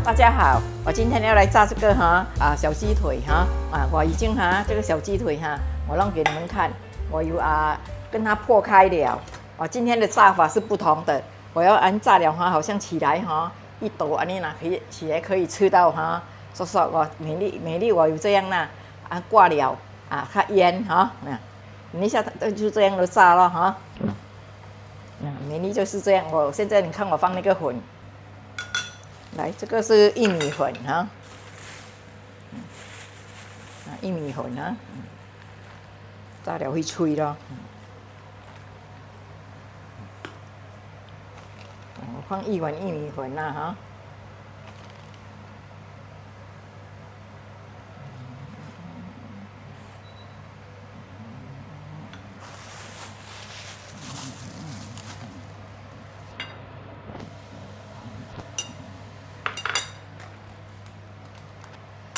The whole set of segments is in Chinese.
大家好，我今天要来炸这个小鸡腿我已经这个小鸡腿我让给你们看，我有跟它破开了。今天的炸法是不同的，我要炸了好像起来一抖安尼可以起来可以吃到说我美丽我有这样挂了它腌你一下就这样的炸了美丽就是这样。我现在你看我放那个粉。来，这个是薏米粉薏米粉炸了会脆咯。我放1碗薏米粉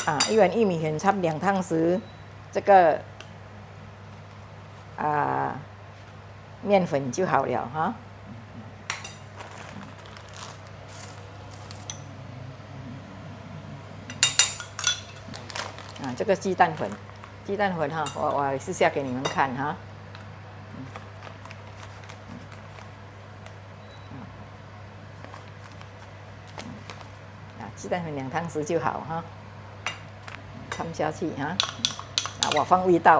1碗薏米粉差2汤匙，这个面粉就好了这个鸡蛋粉，我试下给你们看鸡蛋粉2汤匙就好掺下去我放味道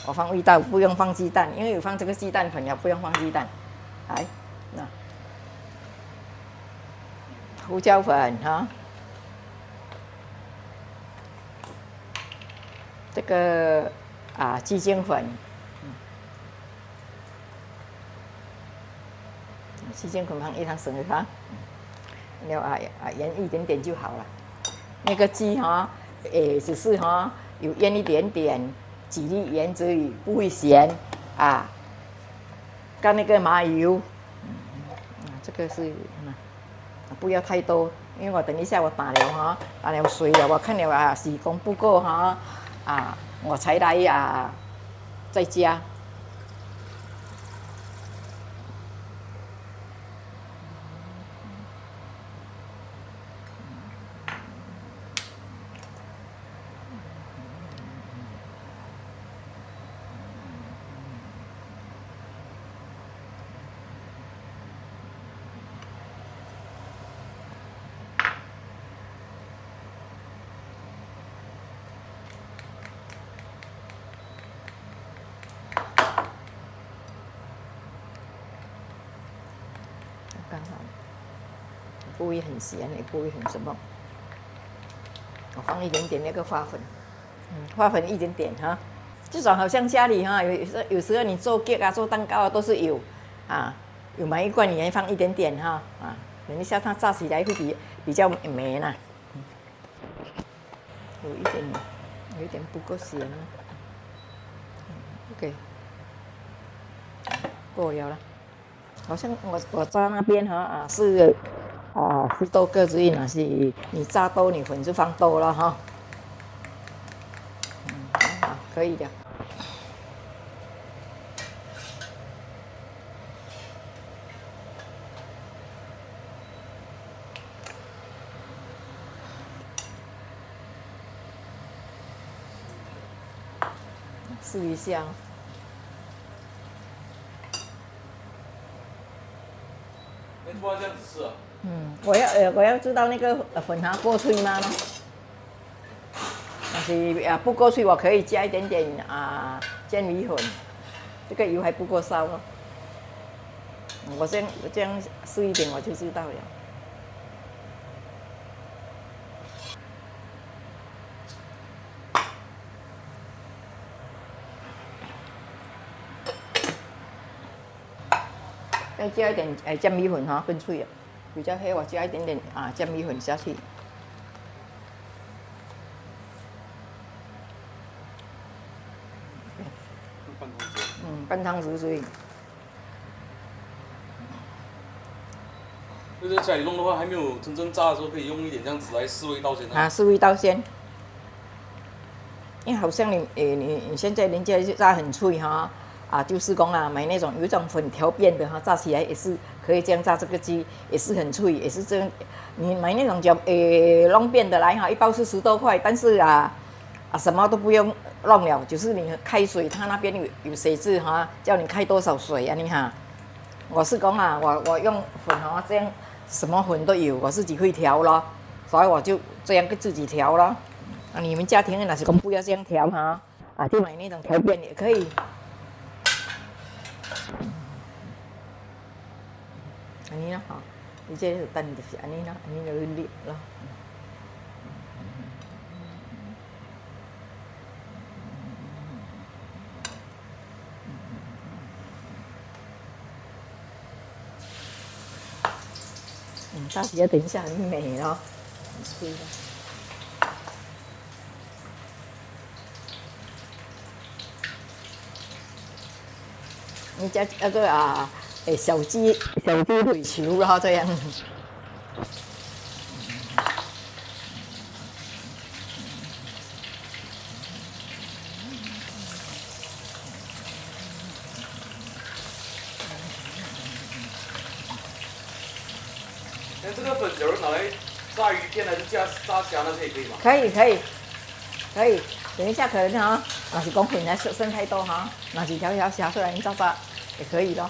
我放味道不用放鸡蛋，因为有放这个鸡蛋粉了，不用放鸡蛋。来，胡椒粉这个鸡精粉，鸡精粉放1汤匙了盐一点点就好了。那个鸡只是有腌一点点，几粒盐而已，不会咸跟那个麻油，这个是不要太多，因为我等一下我打了水了，我看了洗工不够我才来再加。刚好不会很咸，也不会很什么。我放一点点那个花粉，花粉一点点这种好像家里有时候你做 cake 做蛋糕都是有有买一罐你还放一点点等一下它炸起来会比较美呢。有一点不够咸OK， 够了。好像我炸那边是10多个而已是你炸多你粉就放多了好，可以的。试一下不要这样子吃我要知道那个粉够脆吗？但是不够脆，我可以加一点点煎米粉，这个油还不够烧咯。我这样试一点我就知道了。再加一点煎米粉更脆了，比较黑我加一点点煎米粉下去。半汤匙水。那在家里弄的话，还没有真正炸的时候，可以用一点这样子来试味道先试味道先。因为好像你现在人家炸很脆就是讲买那种有一种粉条变的哈，炸起来也是可以这样炸，这个鸡也是很脆，也是这样。你买那种弄变的来哈，一包是10多块，但是什么都不用弄了，就是你开水，它那边有写字哈，叫你开多少水啊你哈。我是讲我用粉这样什么粉都有，我自己会调咯，所以我就这样自己调咯。你们家庭的那是讲不要这样调哈，就买那种条变也可以。安尼啦吼，你这就等就是安尼啦，安尼就热咯。到时要等一下很美咯，很脆的。你加那个小鸡腿球啦，这样。那这个粉假如拿来炸鱼片还是炸虾那可以吗？可以。等一下可能那是讲粉来剩太多哈，拿几条虾出来炸也可以咯。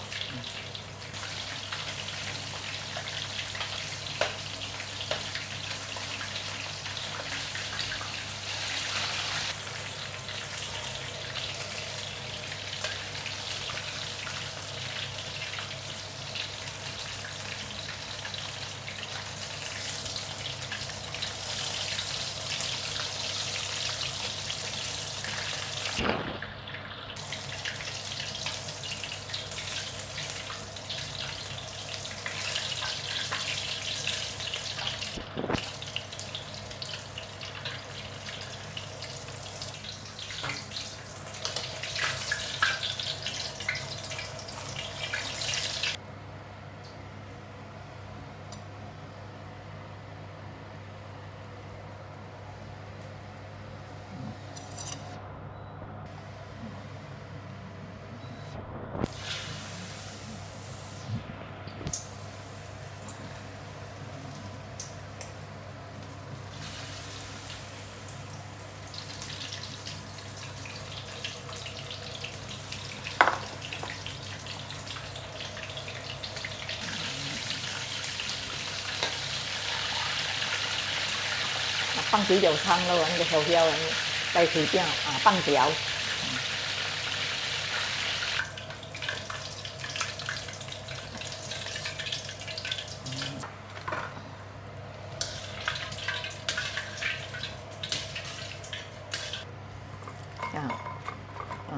放几条葱咯，那个小条在水边放条。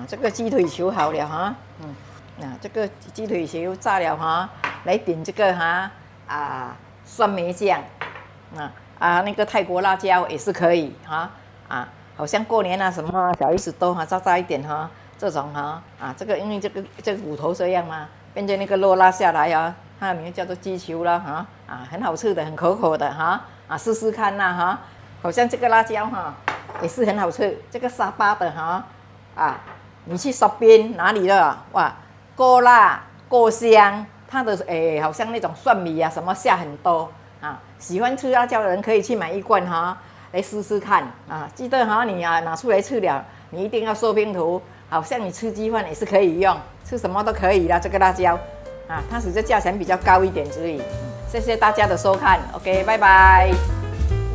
这个鸡腿球好了哈，这个鸡腿球炸了哈，来点这个酸梅酱，那个泰国辣椒也是可以哈，好像过年什么小意思都炸一点哈，这种这个因为这个骨头这样嘛，变成那个肉拉下来它的名字叫做鸡球啦很好吃的，很可口的试试看啦好像这个辣椒也是很好吃，这个沙巴的你去沙边哪里了？哇，够辣够香，它的好像那种蒜米什么下很多喜欢吃辣椒的人可以去买一罐来试试看记得你拿出来吃了，你一定要说拼图，好像你吃鸡饭也是可以用，吃什么都可以啦。这个辣椒它只是价钱比较高一点而已。谢谢大家的收看 ，OK， 拜拜。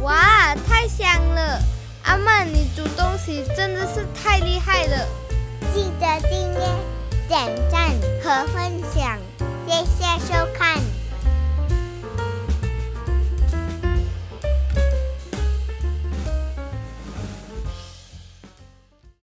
哇，太香了！阿曼，你煮东西真的是太厉害了。记得订阅、点赞和分享，谢谢收看。